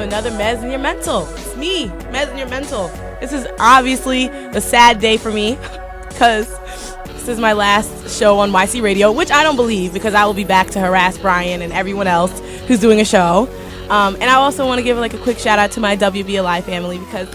another Mez and Your Mental. It's me, Mez and Your Mental. This is obviously a sad day for me because this is my last show on YC Radio, which I don't believe because I will be back to harass Brian and everyone else who's doing a show. And I also want to give like a quick shout out to my WBLI family because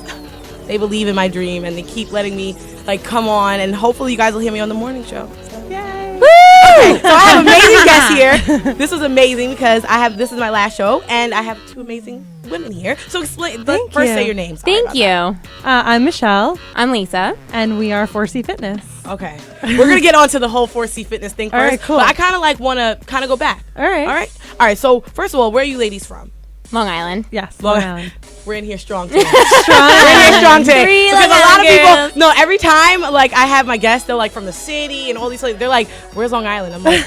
they believe in my dream and they keep letting me like come on, and hopefully you guys will hear me on the morning show. So. Yay! Okay, so I have amazing guests here. This was amazing because this is my last show and I have two amazing women here. So explain. First, say your names. Thank you. I'm Michelle, I'm Lisa. and we are 4C Fitness. Okay, we're gonna get on to the whole 4C Fitness thing first. All right, cool. But I kind of like want to kind of go back. All right. All right. So first of all, where are you ladies from? Long Island. Yes, Long Long Island. We're in here strong today. Strong. We're in here strong today. Three Because a Long lot of Island people, no, every time like I have my guests, they're like from the city and all these places. They're like, "Where's Long Island?" I'm like,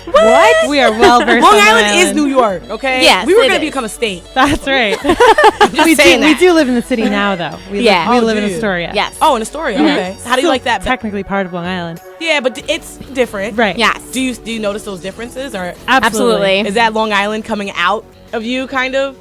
"What? We are well versed. Long Island is New York, okay? Yes, we were it gonna is. become a state. That's right. Just saying we that. do live in the city now, though. We Yeah. live, we Oh, live in do you? Astoria. Yes. Oh, in Astoria. Okay. How do you like that? Technically part of Long Island. Yeah, but it's different. Right. Yes. Do you notice those differences, or Absolutely. is that Long Island coming out of you, kind of?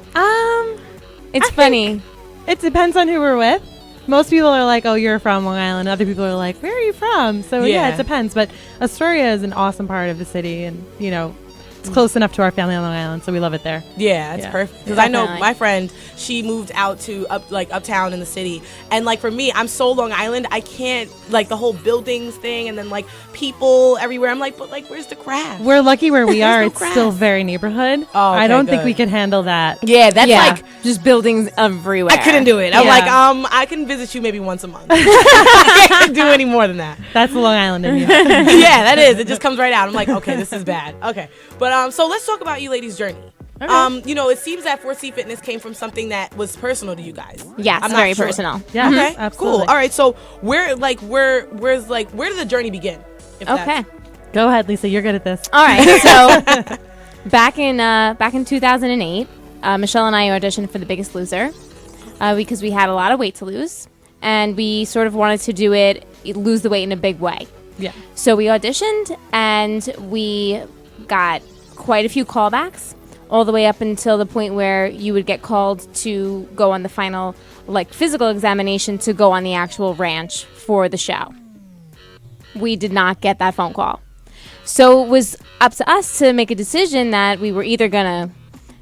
It's funny. It depends on who we're with. Most people are like, "Oh, you're from Long Island." Other people are like, "Where are you from?" So yeah, Yeah. it depends. But Astoria is an awesome part of the city, and it's close enough to our family on Long Island, so we love it there. Yeah, it's Yeah. perfect. Because I know Definitely. my friend, she moved out to uptown in the city, and like for me, I'm so Long Island, I can't like the whole buildings thing, and then like people everywhere. I'm like, but like, where's the craft? We're lucky where we are. no It's still grass. very neighborhood. Oh, okay, I don't think good. we could handle that. Yeah, that's like just buildings everywhere. I couldn't do it. I'm Yeah. like, I can visit you maybe once a month. I can't do any more than that. That's the Long Island in you. Yeah, that is. It just comes right out. I'm like, okay, this is bad. Okay, but so let's talk about you ladies' journey. It seems that 4C Fitness came from something that was personal to you guys. Yes, I'm not very sure. personal. Yeah, Okay, absolutely. cool. All right, so where did the journey begin? If that's- Okay. Go ahead, Lisa. You're good at this. All right. So back in 2008, Michelle and I auditioned for The Biggest Loser because we had a lot of weight to lose, and we sort of wanted to lose the weight in a big way. Yeah. So we auditioned, and we got quite a few callbacks, all the way up until the point where you would get called to go on the final physical examination to go on the actual ranch for the show. We did not get that phone call. So it was up to us to make a decision that we were either going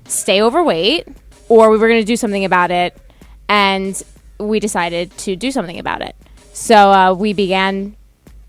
to stay overweight or we were going to do something about it, and we decided to do something about it. So we began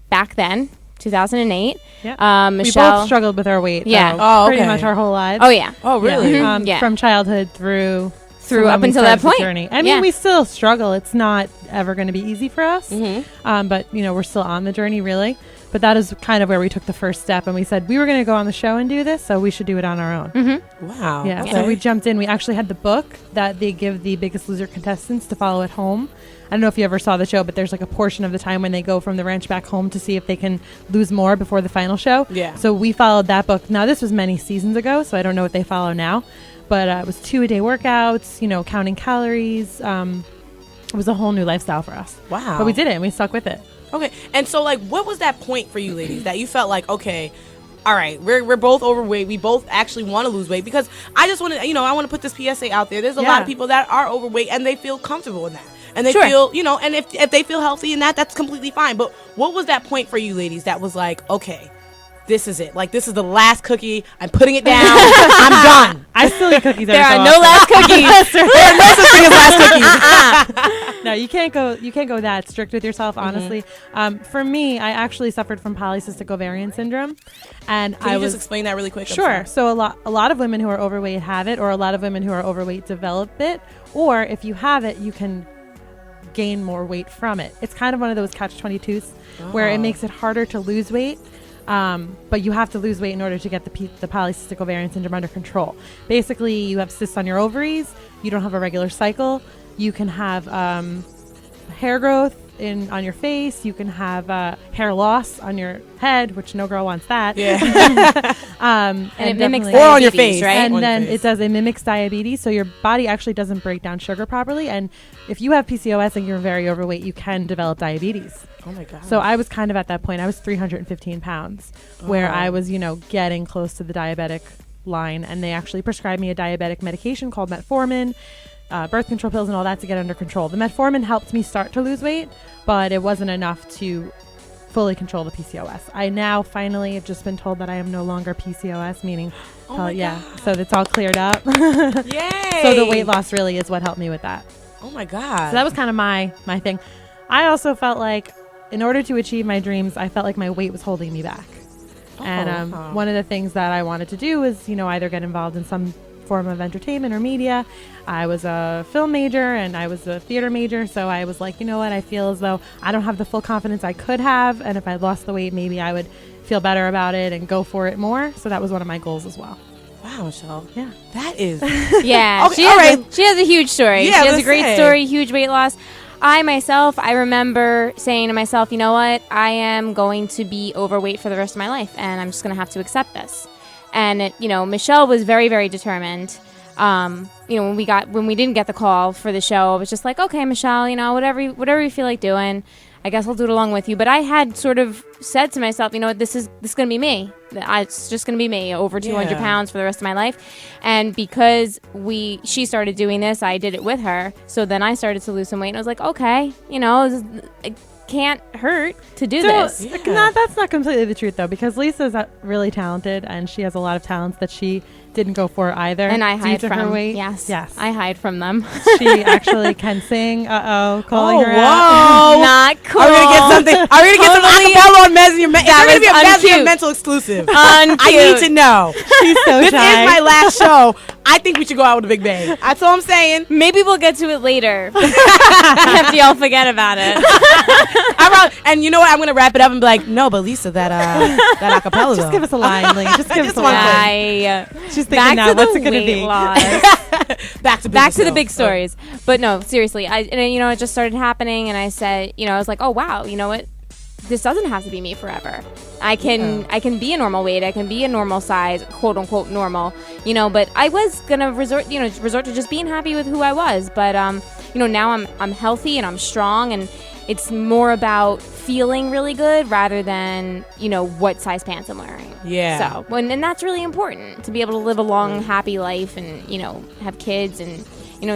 back then, 2008. Yeah. Michelle, We both struggled with our weight. Yeah. Though, Oh, pretty okay. much our whole lives. Oh, yeah. Oh, really? Yeah. Yeah. From childhood through when up we until started that the point. journey. I mean, Yeah. we still struggle. It's not ever going to be easy for us. Mm-hmm. But we're still on the journey, really. But that is kind of where we took the first step, and we said we were going to go on the show and do this, so we should do it on our own. Wow. Yeah. Okay. So we jumped in. We actually had the book that they give the Biggest Loser contestants to follow at home. I don't know if you ever saw the show, but there's like a portion of the time when they go from the ranch back home to see if they can lose more before the final show. Yeah. So we followed that book. Now, this was many seasons ago, so I don't know what they follow now. But it was 2-a-day workouts, counting calories. It was a whole new lifestyle for us. Wow. But we did it, and we stuck with it. Okay, and so what was that point for you ladies that you felt like, okay, all right, we're both overweight. We both actually want to lose weight because I just want to, I want to put this PSA out there. There's a lot of people that are overweight and they feel comfortable in that. And they Sure. feel, and if they feel healthy in that, that's completely fine. But what was that point for you ladies that was like, okay, this is it. Like, this is the last cookie. I'm putting it down. I'm done. I still eat cookies. There are no last cookies. There are no such thing as last cookies. No, you can't go that strict with yourself, honestly. For me, I actually suffered from polycystic ovarian syndrome, and Can you just explain that really quick? I'm sure. sorry. So a lot of women who are overweight have it, or a lot of women who are overweight develop it, or if you have it, you can gain more weight from it. It's kind of one of those catch-22s where it makes it harder to lose weight. But you have to lose weight in order to get the polycystic ovarian syndrome under control. Basically, you have cysts on your ovaries. You don't have a regular cycle. You can have hair growth on your face. You can have hair loss on your head, which no girl wants that. Yeah. And it mimics definitely- Or on your diabetes, face. right? and On your then face. it does. It mimics diabetes, so your body actually doesn't break down sugar properly. And if you have PCOS and you're very overweight, you can develop diabetes. Oh my god. So I was kind of at that point. I was 315 pounds, where Oh. I was, getting close to the diabetic line, and they actually prescribed me a diabetic medication called metformin, birth control pills, and all that to get under control. The metformin helped me start to lose weight, but it wasn't enough to fully control the PCOS. I now finally have just been told that I am no longer PCOS, meaning, God. so it's all cleared up. Yay! So the weight loss really is what helped me with that. Oh my God. So that was kind of my thing. I also felt like in order to achieve my dreams, I felt like my weight was holding me back. And one of the things that I wanted to do was, either get involved in some form of entertainment or media. I was a film major and I was a theater major, so I was like, you know what, I feel as though I don't have the full confidence I could have, and if I lost the weight, maybe I would feel better about it and go for it more. So that was one of my goals as well. Wow, Michelle. Yeah. That is. Yeah. Okay, she has a huge story. Yeah, she has a let's great say. story, huge weight loss. I remember saying to myself, you know what, I am going to be overweight for the rest of my life, and I'm just going to have to accept this. And Michelle was very, very determined. When we didn't get the call for the show, I was just like, okay, Michelle, whatever you feel like doing, I guess I'll do it along with you. But I had sort of said to myself, this is going to be me. It's just going to be me, over 200 pounds for the rest of my life. And because she started doing this, I did it with her. So then I started to lose some weight, and I was like, okay, it can't hurt to do this. Yeah. No, that's not completely the truth, though, because Lisa's really talented, and she has a lot of talents that she didn't go for either. And I hide due to from her weight. Yes. Yes. I hide from them. She actually can sing. Calling her whoa. out. Not cool. Are we gonna get something? Are we gonna get some acapella on Mez and Your Mental? Is there gonna be a Mez and Your uncute. Mental exclusive? Uncute. I need to know. She's so This shy. is my last show. I think we should go out with a big bang. That's all I'm saying. Maybe we'll get to it later after y'all forget about it. And you know what? I'm gonna wrap it up and be like, no, but Lisa, that acapella. Just give us a line, Lee. Just give us a one line. thing. She's thinking now, what's it going to be? Back to the big stories. But no, seriously, it just started happening, and I said, I was like, oh wow, you know what? This doesn't have to be me forever. I can be a normal weight. I can be a normal size, quote unquote normal. But I was gonna resort to just being happy with who I was. But now I'm healthy and I'm strong, and it's more about feeling really good rather than what size pants I'm wearing. Yeah. So and that's really important, to be able to live a long, happy life, and have kids, and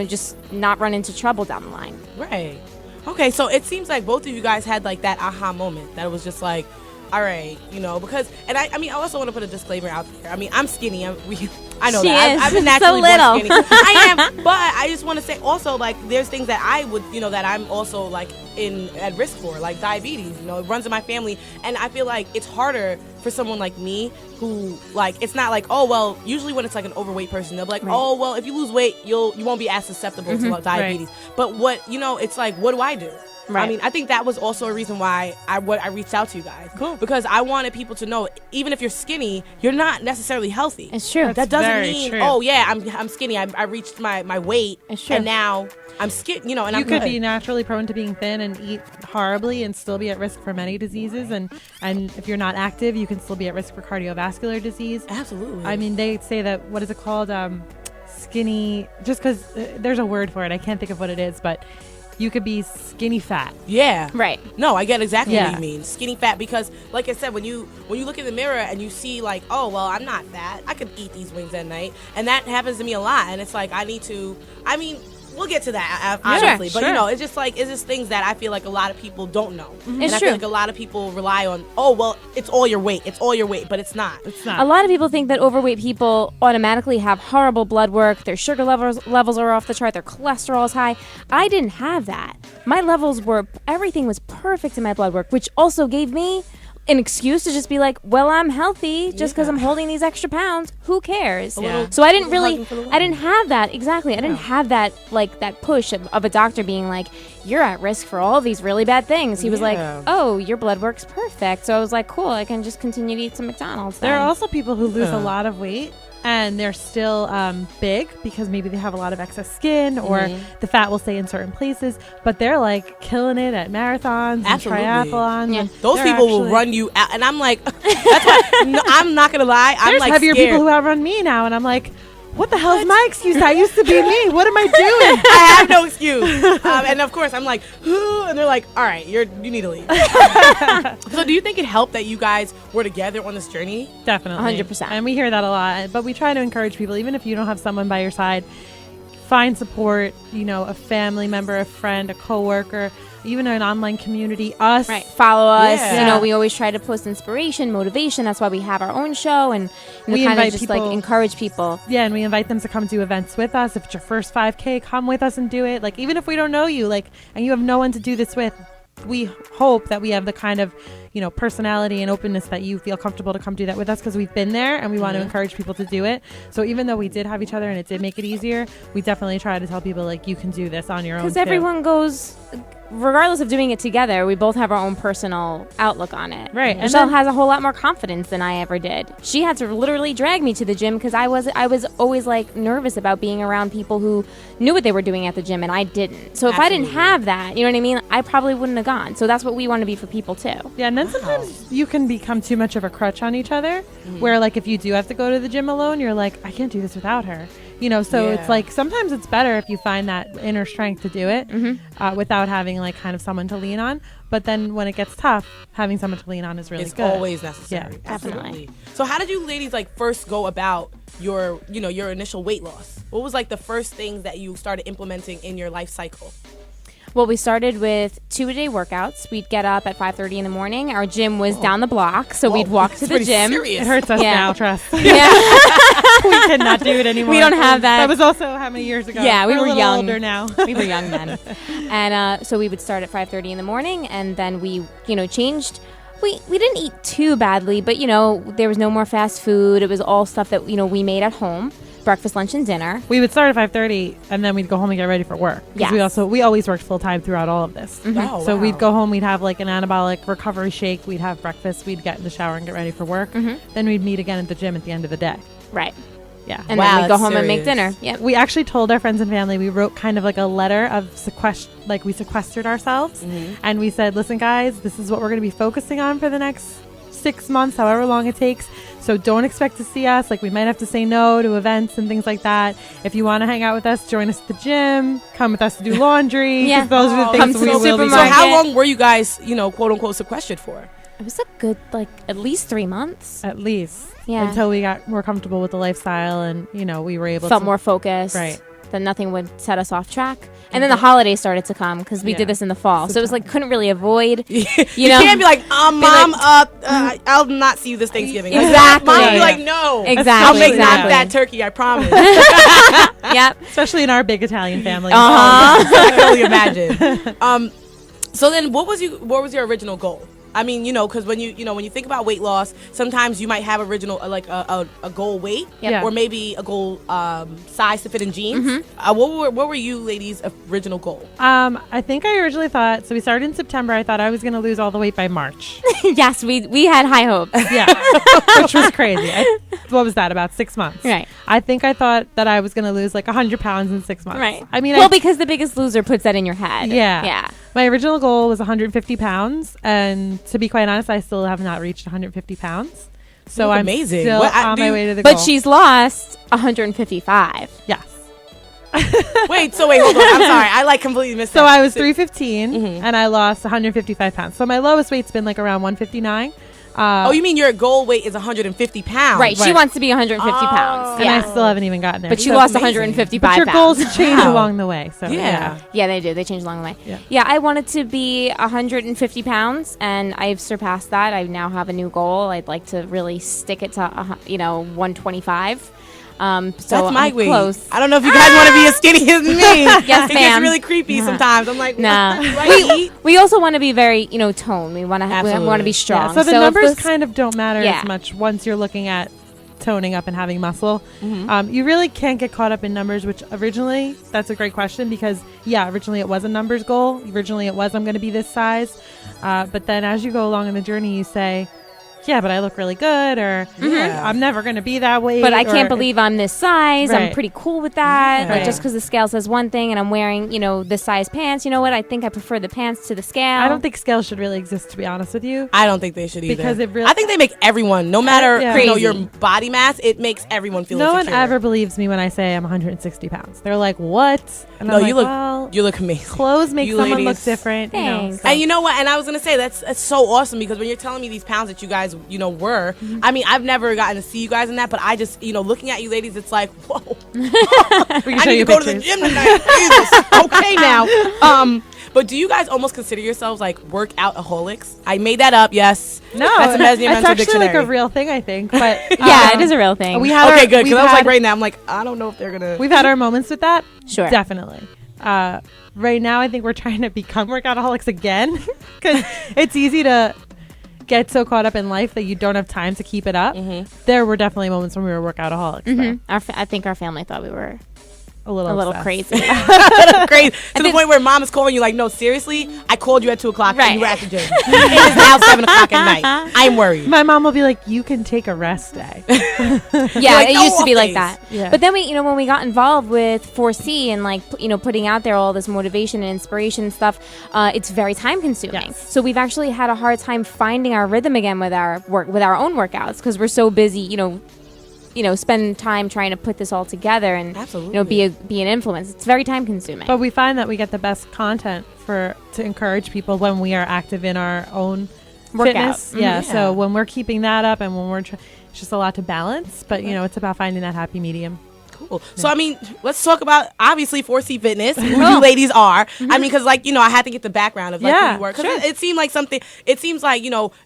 just not run into trouble down the line. Right. Okay, so it seems like both of you guys had like that aha moment that it was just like, all right, because, and I also want to put a disclaimer out there. I mean, I'm skinny. I know She that. is. I've been So naturally little. born skinny. I am, but I just want to say also, like, there's things that I would, that I'm also like at risk for, like diabetes. It runs in my family, and I feel like it's harder for someone like me who, like, it's not like, oh well. Usually when it's like an overweight person, they'll be like, oh well, if you lose weight, you won't be as susceptible to diabetes. Right. But what it's like, what do I do? Right. I mean, I think that was also a reason why I reached out to you guys. Cool. Because I wanted people to know, even if you're skinny, you're not necessarily healthy. It's true. That doesn't very mean, true. oh yeah, I'm skinny. I reached my weight, It's true. and now I'm skinny. And You I'm could good. be naturally prone to being thin and eat horribly and still be at risk for many diseases. And if you're not active, you can still be at risk for cardiovascular disease. Absolutely. I mean, they say that, what is it called? Skinny, just because there's a word for it. I can't think of what it is, but you could be skinny fat. yeah. Right. No, I get exactly Yeah. what you mean. Skinny fat, because like I said, when you look in the mirror and you see like, oh well, I'm not fat. I could eat these wings at night, and that happens to me a lot. And it's like we'll get to that obviously, Sure, but sure. it's just things that I feel like a lot of people don't know. And It's I true. feel like a lot of people rely on, oh well, it's all your weight, but it's not. It's not. A lot of people think that overweight people automatically have horrible blood work. Their sugar levels are off the chart. Their cholesterol is high. I didn't have that. My levels everything was perfect in my blood work, which also gave me an excuse to just be like, well, I'm healthy just because I'm holding these extra pounds. Who cares? little- So I didn't hugging for the I didn't have that. Exactly. I didn't have that, that push of a doctor being like, you're at risk for all of these really bad things. He was like, Yeah. oh, your blood work's perfect. So I was like, cool, I can just continue to eat some McDonald's There then. are also people who lose a lot of weight and they're still big because maybe they have a lot of excess skin or the fat will stay in certain places, but they're like killing it at marathons Absolutely. and triathlons. Yeah. and Those they're people will actually- run you out, and I'm like, that's why. No, I'm not gonna lie. I'm There's like heavier scared. people who outrun me now, and I'm like, what the hell is my excuse? That used to be me. What am I doing? I have no excuse. And of course, I'm like, "Ooh," and they're like, all right, you need to leave. So do you think it helped that you guys were together on this journey? Definitely. 100%. And we hear that a lot. But we try to encourage people, even if you don't have someone by your side, find support, a family member, a friend, a coworker, even an online community, us. Right. Follow us. Yeah. We always try to post inspiration, motivation. That's why we have our own show and We kind of invite just people- encourage people. Yeah, and we invite them to come do events with us. If it's your first 5K, come with us and do it. Like, even if we don't know you, and you have no one to do this with, we hope that we have the kind of, personality and openness that you feel comfortable to come do that with us, because we've been there and we want to encourage people to do it. So even though we did have each other and it did make it easier, we definitely try to tell people, you can do this on your own. Because too. everyone goes, regardless of doing it together, we both have our own personal outlook on it. Right. And Michelle then- has a whole lot more confidence than I ever did. She had to literally drag me to the gym because I was always nervous about being around people who knew what they were doing at the gym and I didn't. So if I didn't have that, you know what I mean? I probably wouldn't have gone. So that's what we want to be for people too. Yeah, and then sometimes you can become too much of a crutch on each other, where if you do have to go to the gym alone, you're like, I can't do this without her. So Yeah. it's sometimes it's better if you find that inner strength to do it without having kind of someone to lean on. But then when it gets tough, having someone to lean on is really It's good. always necessary. Yeah, definitely. Absolutely. So how did you ladies first go about your initial weight loss? What was the first things that you started implementing in your life cycle? Well, we started with 2-a-day workouts. We'd get up at 5:30 in the morning. Our gym was down the block, so we'd walk to That's the pretty gym. serious. It hurts us Yeah. now, trust. Yeah. We cannot do it anymore. We don't have that. That was also how many years ago? Yeah, we We're were a little young. older now. We were young then. And so we would start at 5:30 in the morning, and then we, changed. We didn't eat too badly, but, there was no more fast food. It was all stuff that, we made at home, breakfast, lunch, and dinner. We would start at 5:30, and then we'd go home and get ready for work. 'Cause Yes. we always worked full time throughout all of this. Oh, So wow. we'd go home, we'd have an anabolic recovery shake, we'd have breakfast, we'd get in the shower and get ready for work. Then we'd meet again at the gym at the end of the day. Right. Yeah. And Wow, then we'd go that's home and make serious. dinner. Yep. We actually told our friends and family, we wrote kind of a letter of we sequestered ourselves. And we said, listen, guys, this is what we're going to be focusing on for the next 6 months, however long it takes. So don't expect to see us. We might have to say no to events and things like that. If you want to hang out with us, join us at the gym. Come with us to do laundry. 'cause Yeah. those are the Come things to we the will be So doing. supermarket. how long were you guys, quote unquote, sequestered for? It was a good, at least 3 months. At least. Yeah. Until we got more comfortable with the lifestyle and, we were able Felt to. more focused. Right. That nothing would set us off track. And then the holidays started to come because we Yeah. did this in the fall. So it was couldn't really avoid. You know? can't be like, Mom, I'll not see you this Thanksgiving. Exactly. Mom would be Yeah. like, no. Exactly. I'll make Exactly. not that turkey, I promise. Yep. Especially in our big Italian family. Uh-huh. I can only imagine. So then what was your original goal? I mean, because when you think about weight loss, sometimes you might have original a goal weight, Yep. or maybe a goal size to fit in jeans. What were you ladies' original goal? I think I originally thought, so we started in September. I thought I was going to lose all the weight by March. Yes, we had high hopes. Yeah. Which was crazy. What was that? About 6 months. Right. I think I thought that I was going to lose 100 pounds in 6 months. Right. I mean, because the Biggest Loser puts that in your head. Yeah. Yeah. My original goal was 150 pounds. And to be quite honest, I still have not reached 150 pounds. So You look I'm amazing. still What- on do my you- way to the But goal. she's lost 155. Yes. Wait, hold on. I'm sorry. I completely missed So that. I was 315 and I lost 155 pounds. So my lowest weight's been around 159. Oh, you mean your goal weight is 150 pounds? Right. She Right. wants to be 150 pounds. And Yeah. I still haven't even gotten there. But she That's lost amazing. 155 But your pounds. goals change Wow. along the way. So Yeah. Yeah, they do. They change along the way. Yeah. I wanted to be 150 pounds, and I've surpassed that. I now have a new goal. I'd like to really stick it to 125. So That's my I'm weight. close. I don't know if you guys want to be as skinny as me. Yes, It gets ma'am. really creepy sometimes. I'm like, Nah. what do I eat? We also want to be very, toned. We want to Absolutely. be strong. Yeah, so the if numbers this- kind of don't matter Yeah. as much once you're looking at toning up and having muscle. Mm-hmm. You really can't get caught up in numbers, which originally, that's a great question because, originally it was a numbers goal. Originally it was, I'm going to be this size. But then as you go along in the journey, you say, yeah, but I look really good, or I'm never going to be that weight. But I can't or- believe I'm this size. I'm Right. pretty cool with that. Like Right. just because the scale says one thing and I'm wearing, this size pants, you know what? I think I prefer the pants to the scale. I don't think scales should really exist, to be honest with you. I don't think they should either. Because it really- I think they make everyone, no matter Yeah. Crazy. your body mass, it makes everyone feel No one insecure. ever believes me when I say I'm 160 pounds. They're like, what? And No, I'm like, you look well, you look amazing. clothes make you someone look ladies- different. Thanks. So. And you know what? And I was gonna say that's so awesome because when you're telling me these pounds that you guys, were, I mean, I've never gotten to see you guys in that, but I just, looking at you ladies, it's like, whoa. We can I show need you to go to the pictures. gym tonight. Jesus. Okay now. But do you guys almost consider yourselves like workout-aholics? I made that up. Yes. No, That's a Mesnier it's Mental actually Dictionary. like a real thing, I think. But Yeah, it is a real thing. We had Okay, our- good. we've Because I was like, had- right now, I'm like, I don't know if they're gonna. We've had our moments with that. Sure. Definitely. Right now, I think we're trying to become workoutaholics again because it's easy to get so caught up in life that you don't have time to keep it up. There were definitely moments when we were workaholics. though. Mhm. I think our family thought we were A little obsessed. crazy. Crazy to the think- point where mom is calling you like, no, seriously, I called you at 2:00 Right. and you were at the gym. It is now 7:00 at night. I'm worried. My mom will be like, "You can take a rest day." Yeah, like, it no used to be like days. that. Yeah. But then when we got involved with 4C and putting out there all this motivation and inspiration and stuff, it's very time consuming. Yes. So we've actually had a hard time finding our rhythm again with our own workouts because we're so busy, spend time trying to put this all together and Absolutely. be an influence. It's very time consuming. But we find that we get the best content to encourage people when we are active in our own Workout. fitness. Mhm. Yeah. Yeah. So when we're keeping that up and when it's just a lot to balance, but it's about finding that happy medium. Cool. So, I mean, let's talk about, obviously, 4C Fitness, who you ladies are. I mean, because, I had to get the background of, who you were. Because it seemed like it seems like,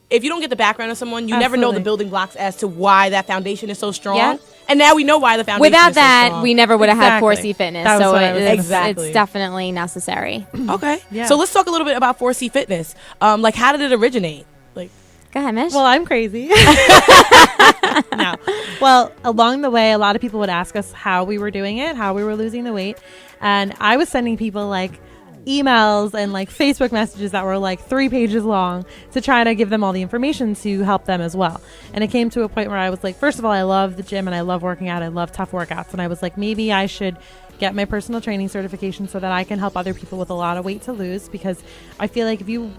if you don't get the background of someone, you never know the Absolutely. building blocks as to why that foundation is so strong. Yeah. And now we know why the foundation Without is so that, strong. we never would have had Exactly. 4C Fitness. That was So what I was it's, Exactly. it's definitely necessary. Okay. Yeah. So, let's talk a little bit about 4C Fitness. Like, how did it originate? Like, Go ahead, Mish. Well, I'm crazy. No. Well, along the way, a lot of people would ask us how we were doing it, how we were losing the weight. And I was sending people like emails and like Facebook messages that were like 3 pages long to try to give them all the information to help them as well. And it came to a point where I was like, first of all, I love the gym and I love working out. I love tough workouts. And I was like, maybe I should get my personal training certification so that I can help other people with a lot of weight to lose, because I feel like if you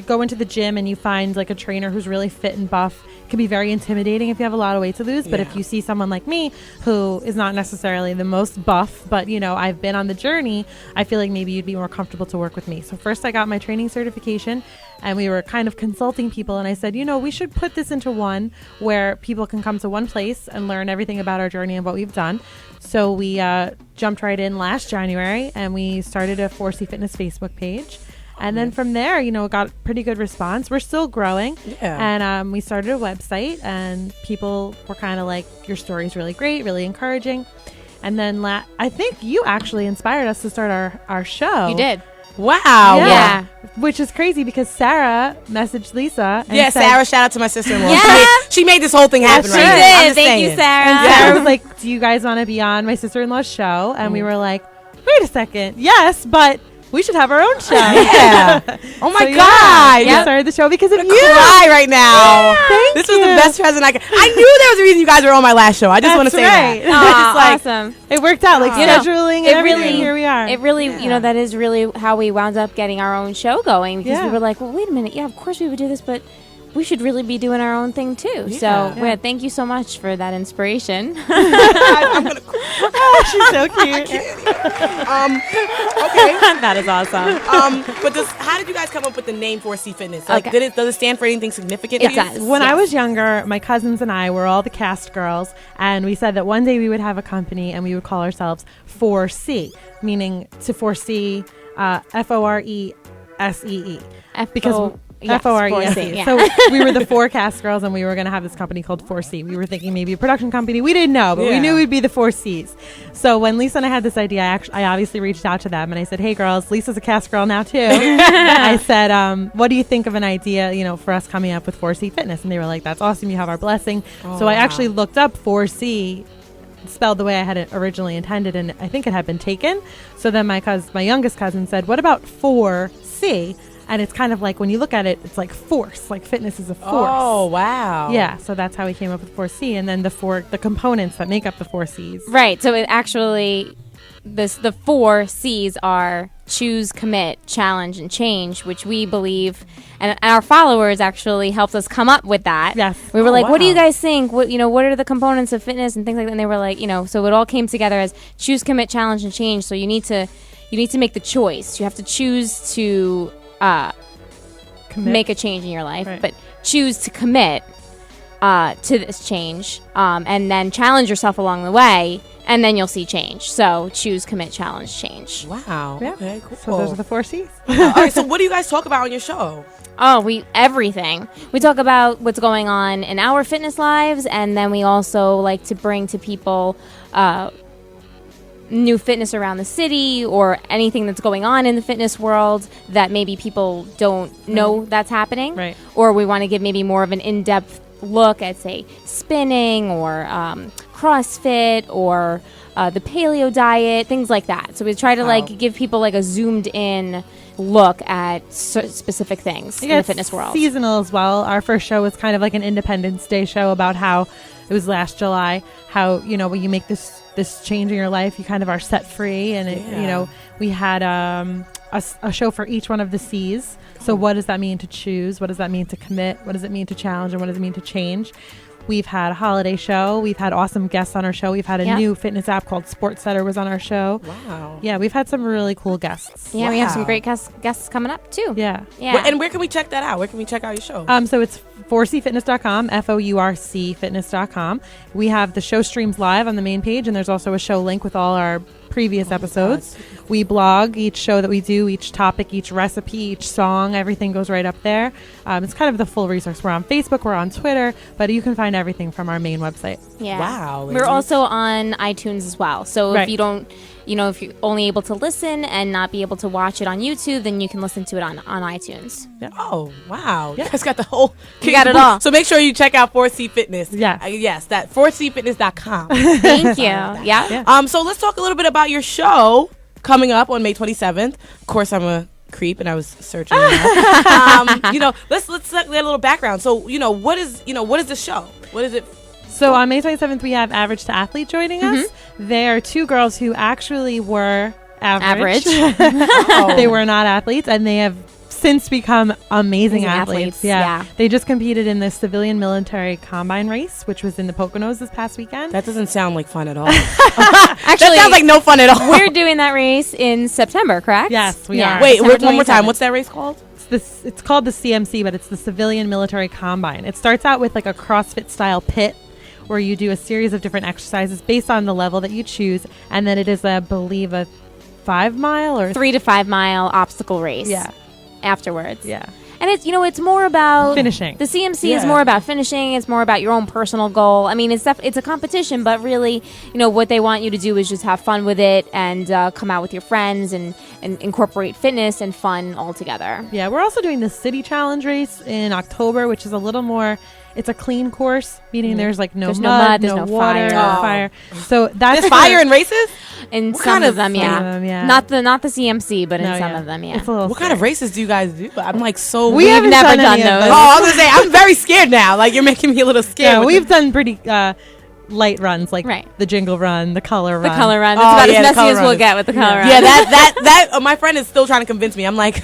go into the gym and you find like a trainer who's really fit and buff, it can be very intimidating if you have a lot of weight to lose. But if Yeah. you see someone like me who is not necessarily the most buff, but I've been on the journey, I feel like maybe you'd be more comfortable to work with me. So first I got my training certification and we were kind of consulting people, and I said, we should put this into one where people can come to one place and learn everything about our journey and what we've done. So we jumped right in last January and we started a 4C Fitness Facebook page. And then from there, it got pretty good response. We're still growing. Yeah. And we started a website and people were kind of like, your story's really great, really encouraging. And then I think you actually inspired us to start our show. you did. wow. Yeah. Which is crazy because Sarah messaged Lisa. And Yeah, said, Sarah, shout out to my sister-in-law. Yeah. She made this whole thing happen she right She now. did. I'm did. just Thank you, saying. Sarah. And Sarah was like, do you guys want to be on my sister-in-law's show? And we were like, wait a second. Yes, but we should have our own show. Yeah. Oh my So, yeah, God. we started the show because of I'm you. gonna cry right now. Thank This was the you. best present I could. I knew there was a reason you guys were on my last show. I just want to say That's right. that. Aw, Just like, awesome. It worked out, like You know, scheduling and it everything. really- Here we are. It really, that is really how we wound up getting our own show going, because Yeah. we were like, well, wait a minute. Yeah, of course we would do this, but we should really be doing our own thing too. Yeah. So, Yeah. thank you so much for that inspiration. I'm gonna cry. She's so cute. Okay. That is awesome. But how did you guys come up with the name 4C Fitness? Like, Okay. does it stand for anything significant? It to you? does. When I Yes. was younger, my cousins and I were all the cast girls, and we said that one day we would have a company and we would call ourselves 4C, meaning to foresee, FORESEE. Because FORESE. Yeah. So we were the 4 cast girls, and we were going to have this company called 4C. We were thinking maybe a production company. We didn't know, but we Yeah. knew we'd be the 4 Cs. So when Lisa and I had this idea, I obviously reached out to them and I said, "Hey girls, Lisa's a cast girl now too." I said, "What do you think of an idea, for us coming up with 4C Fitness?" And they were like, "That's awesome. You have our blessing." So I actually looked up 4C, spelled the way I had it originally intended, and I think it had been taken. So then my youngest cousin said, "What about 4C?" And it's kind of like, when you look at it, it's like force. Like fitness is a force. Oh, wow. Yeah, so that's how we came up with 4C, and then the components that make up the 4 C's. Right. So it actually, the 4 C's are choose, commit, challenge, and change, which we believe, and our followers actually helped us come up with that. Yes. We were Oh, like, what do you wow. guys think? What are the components of fitness and things like that? And they were like, so it all came together as choose, commit, challenge, and change. So you need to make the choice. You have to choose to Commit. make a change in your life, Right. but choose to commit to this change, and then challenge yourself along the way, and then you'll see change. So choose, commit, challenge, change. Wow. Yeah. Okay, cool. So those are the 4 C's. All right, so what do you guys talk about on your show? Oh, everything. We talk about what's going on in our fitness lives, and then we also like to bring to people new fitness around the city, or anything that's going on in the fitness world that maybe people don't know that's happening. Right. Or we want to give maybe more of an in-depth look at, say, spinning, or CrossFit, or the paleo diet, things like that. So we try to Wow. give people like a zoomed in look at specific things in the it's fitness world. seasonal as well. Our first show was kind of like an Independence Day show about how it was last July, how, when you make this change in your life, you kind of are set free. And, Yeah. we had a show for each one of the C's. So what does that mean to choose? What does that mean to commit? What does it mean to challenge? And what does it mean to change? We've had a holiday show. We've had awesome guests on our show. We've had a Yeah. new fitness app called Sports Center was on our show. Wow. Yeah, we've had some really cool guests. Yeah, we have some Wow. great guests coming up too. Yeah. Yeah. And where can we check that out? Where can we check out your show? So it's 4cfitness.com, FOURCfitness.com. We have the show streams live on the main page, and there's also a show link with all our previous episodes. We blog each show that we do, each topic, each recipe, each song. Everything goes right up there. It's kind of the full resource. We're on Facebook, we're on Twitter, but you can find everything from our main website. Yeah. Wow, We're ladies. also on iTunes as well. So Right. if you don't, if you're only able to listen and not be able to watch it on YouTube, then you can listen to it on iTunes. Oh, wow. Yeah. You guys got the whole... You got it all. So make sure you check out 4C Fitness. Yes. Yes, that 4cfitness.com. Thank you. Yeah. Yeah. So let's talk a little bit about your show coming up on May 27th. Of course, I'm a creep, and I was searching. Let's get a little background. So, what is the show? What is it? So on May 27th, we have Average to Athlete joining us. They are two girls who actually were average. Oh. They were not athletes, and they have since become amazing Amazing athletes. athletes, yeah. They just competed in the civilian military combine race, which was in the Poconos this past weekend. That doesn't sound like fun at all. Actually, That sounds like no fun at all. we're doing that race in September, correct? Yes, we Yeah. are. Wait, September one more time. 27th. What's that race called? It's called the CMC, but it's the Civilian Military Combine. It starts out with like a CrossFit style pit where you do a series of different exercises based on the level that you choose, and then it is, I believe, a 5 mile or 3 to 5 mile obstacle race. Yeah. Afterwards. Yeah. And it's more about Finishing. The CMC is Yeah. more about finishing. It's more about your own personal goal. I mean, it's a competition, but really, what they want you to do is just have fun with it and come out with your friends and incorporate fitness and fun all together. Yeah, we're also doing the City Challenge race in October, which is a little more. It's a clean course, meaning there's like There's no mud, there's no water, fire. no Oh. fire. So that's There's fire in races? In What some kind of of them, yeah. Some of them, yeah. Not the CMC, but in No, some yeah. of them, yeah. It's a little What kind of scary. races do you guys do? I'm like so... We We've haven't never done any done of those. Oh, I was going to say, I'm very scared now. Like, you're making me a little scared. Yeah, with we've the- done pretty light runs, like Right. the Jingle Run, the Color The Run. color run. Oh, It's about yeah, the as messy color as run we'll is- get with the color run. Yeah, that my friend is still trying to convince me. I'm like,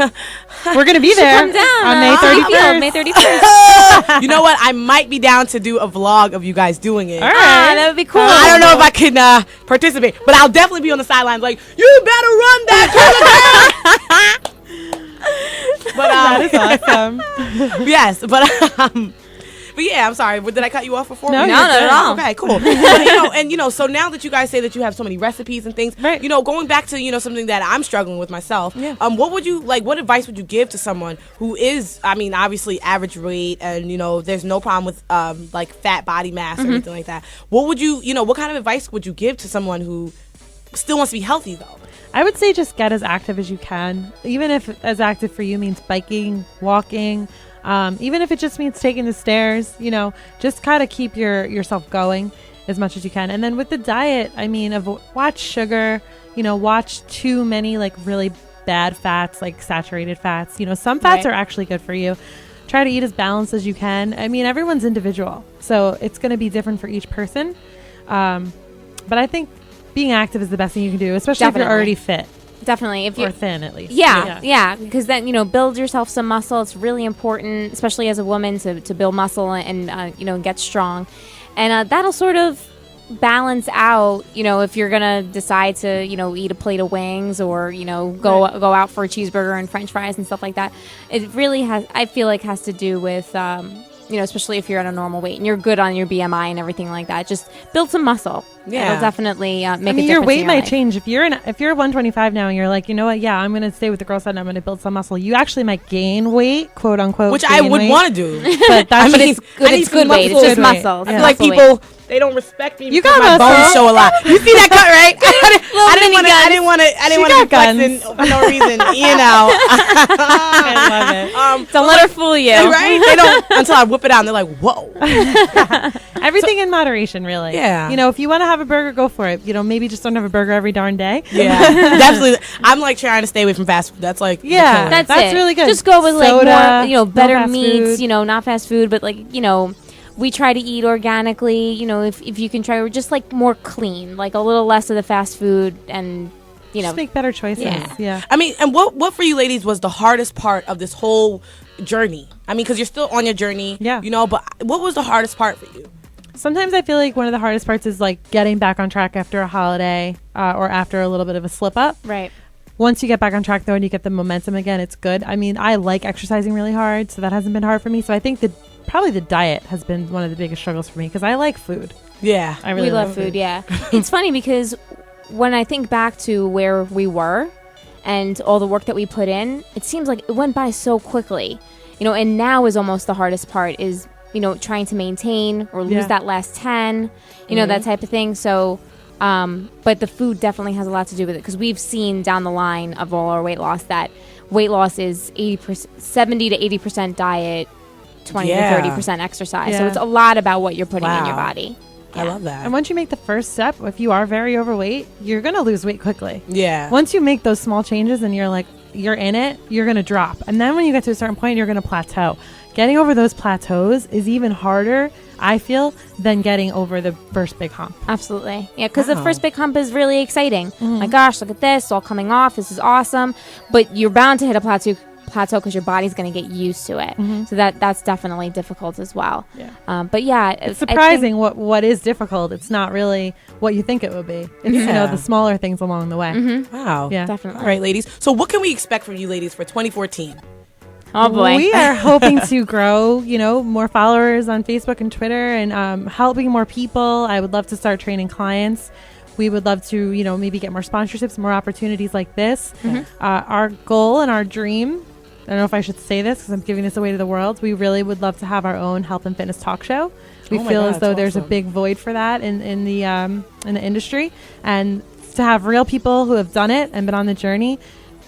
We're gonna be there Come down on May City 31st. Field, May 31st. you know what? I might be down to do a vlog of you guys doing it. All right. That would be cool. I don't know if I can participate, but I'll definitely be on the sidelines like, you better run that, But That is awesome. yes, but yeah, I'm sorry. Did I cut you off before? No, we- you're not at all. Okay, cool. But, so now that you guys say that you have so many recipes and things, Right. going back to something that I'm struggling with myself. Yeah. What would you like? What advice would you give to someone who is, obviously average weight, and there's no problem with like fat body mass or anything like that? What would you, what kind of advice would you give to someone who still wants to be healthy though? I would say just get as active as you can, even if as active for you means biking, walking, even if it just means taking the stairs. Just kind of keep yourself going as much as you can. And then with the diet, watch sugar. Watch too many like really bad fats, like saturated fats. You know, some fats Right. are actually good for you. Try to eat as balanced as you can. I mean, everyone's individual, so it's going to be different for each person. But I think being active is the best thing you can do, especially if Definitely. you're already fit Definitely. If or you're thin, at least. Yeah, because then, you know, build yourself some muscle. It's really important, especially as a woman, to build muscle and you know, get strong. And that'll sort of balance out, you know, if you're going to decide to, you know, eat a plate of wings or, you know, go out for a cheeseburger and french fries and stuff like that. It really I feel like has to do with, you know, especially if you're at a normal weight and you're good on your BMI and everything like that. Just build some muscle. Yeah. It'll definitely make I a mean, difference your weight in might life. change if you're 125 now and you're like, you know what? Yeah, I'm going to stay with the girl side and I'm going to build some muscle. You actually might gain weight, quote unquote, Which I gain would weight. want to do. But that's But mean, it's good. I need It's good some weight. It's muscle. just Good weight. muscle. Yeah. I feel like Muscle people, weight. they don't respect me. You because got my muscle. bones show a lot. You see that cut, right? I didn't want to. I didn't want to. I didn't She want to be got flexing guns. for no reason. You know. I love it. Don't let her fool you. Right? They don't until I whip it out and they're like, "Whoa." Everything in moderation, really. Yeah. You know, if you want to have a burger, go for it. You know, maybe just don't have a burger every darn day. Yeah, definitely. I'm like trying to stay away from fast food. That's like the Yeah. killer. That's That's it. really good. Just go with like Soda, more, you know, no better fast meats, food. you know, not fast food, but like, you know, we try to eat organically, you know, if you can try, or just like more clean, like a little less of the fast food and, you know, Just make better choices. Yeah. Yeah. I mean, and what for you ladies was the hardest part of this whole journey? I mean, because you're still on your journey. Yeah. You know, but what was the hardest part for you? Sometimes I feel like one of the hardest parts is like getting back on track after a holiday or after a little bit of a slip up. right. Once you get back on track though and you get the momentum again, it's good. I mean, I like exercising really hard, so that hasn't been hard for me. So I think probably the diet has been one of the biggest struggles for me because I like food. Yeah. I really We love food, yeah. It's funny because when I think back to where we were and all the work that we put in, it seems like it went by so quickly. You know, and now is almost the hardest part is, you know, trying to maintain or lose Yeah. that last 10, you know, that type of thing. So, but the food definitely has a lot to do with it because we've seen down the line of all our weight loss that weight loss is 70 to 80% diet, 20 Yeah. to 30% exercise. So Yeah. it's a lot about what you're putting in your Wow. body. I love that. And once you make the first step, if you are very overweight, you're going to lose weight quickly. Yeah. Once you make those small changes and you're like, you're in it, you're going to drop. And then when you get to a certain point, you're going to plateau. Getting over those plateaus is even harder, I feel, than getting over the first big hump. Absolutely. Yeah, because the Wow. first big hump is really exciting. Mm-hmm. My gosh, look at this, all coming off. This is awesome. But you're bound to hit a plateau because your body's going to get used to it. So that's definitely difficult as well. Mm-hmm. Yeah. But yeah, It's surprising what is difficult. It's not really what you think it will be. It's, you know, Yeah. the smaller things along the way. Wow. Yeah. Definitely. All right, ladies. So what can we expect from you ladies for 2014? Oh boy. We are hoping to grow, you know, more followers on Facebook and Twitter and helping more people. I would love to start training clients. We would love to, you know, maybe get more sponsorships, more opportunities like this. Our goal and our dream, I don't know if I should say this because I'm giving this away to the world. We really would love to have our own health and fitness talk show. We Oh my feel God, as though that's there's a awesome. big void for that in the industry, and to have real people who have done it and been on the journey,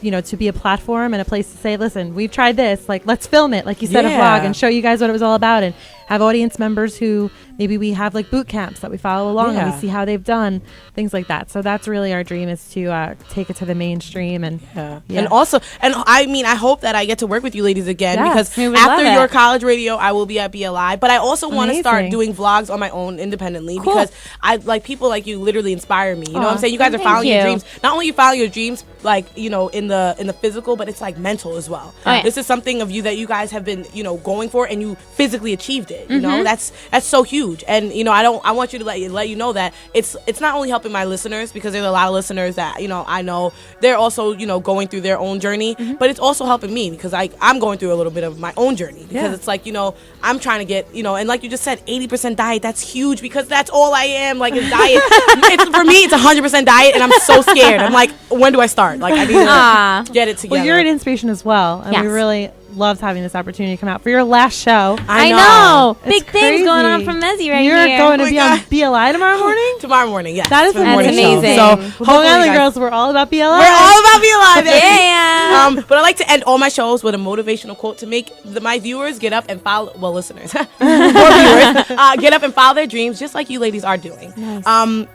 you know, to be a platform and a place to say, listen, we've tried this, like, let's film it, like you said, a Yeah. vlog, and show you guys what it was all about, and have audience members who maybe we have like boot camps that we follow along and Yeah. we see how they've done things like that. So that's really our dream, is to take it to the mainstream. And Yeah. Yeah. And also, and I mean, I hope that I get to work with you ladies again Yes, because we would after love your it. college radio, I will be at BLI. But I also want to start Amazing. doing vlogs on my own independently Cool. because I like people like you literally inspire me. You know what I'm Aw, saying? You guys are thank following your you. dreams. Not only you following your dreams, like, you know, in the physical, but it's like mental as well. Oh, yeah. This is something of you that you guys have been, you know, going for, and you physically achieved it. You Mm-hmm. know, that's so huge. And you know, I want you to let you know that it's not only helping my listeners, because there's a lot of listeners that, you know, I know they're also, you know, going through their own journey, Mm-hmm. but it's also helping me because I'm going through a little bit of my own journey because Yeah. it's like, you know, I'm trying to get, you know, and like you just said, 80% diet, that's huge because that's all I am, like, is diet. For me it's 100% diet, and I'm so scared. I'm like, when do I start? Like, I need Aw. to get it together. well, you're an inspiration as well, and we Yes. really loved having this opportunity to come out for your last show. I know. It's Big things going on crazy. from Mezzy right You're here. going to Oh my be on God. BLI tomorrow morning? Tomorrow morning, yes. That is for the morning amazing. show. So Well, Long hopefully Island you guys- Girls, we're all about BLI. We're all about BLI, baby. Yeah. But I like to end all my shows with a motivational quote to make my viewers get up and follow. Well, listeners, more viewers, get up and follow their dreams, just like you ladies are doing. Nice.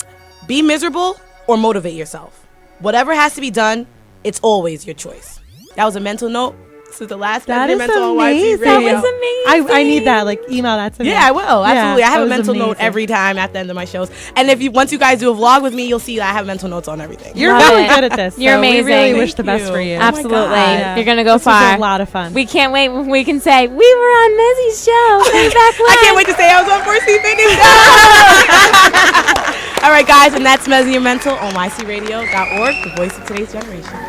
Be miserable or motivate yourself. Whatever has to be done, it's always your choice. That was a mental note. This is the last That Mezz and is Mental on YT amazing. Radio. That was amazing. I need that. Like, email that to me. Yeah, I will. Absolutely. I that have a was mental note amazing. every time at the end of my shows. And if you once you guys do a vlog with me, you'll see that I have mental notes on everything. You're Love really it. good at this. You're so We really amazing. wish the Thank best you. for you. Oh my Absolutely. God. Yeah. You're going to go This far. was a lot of fun. We can't wait when we can say, we were on Mezzy's show way back when. I can't wait to say I was on 4C Fitness. All right, guys, and that's Mezzy and Mental on YCRadio.org, the voice of today's generation.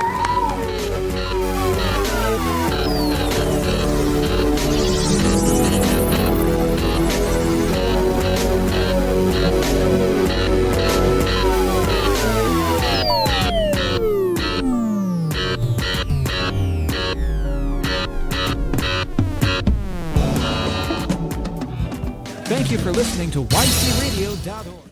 Thank you for listening to YCRadio.org.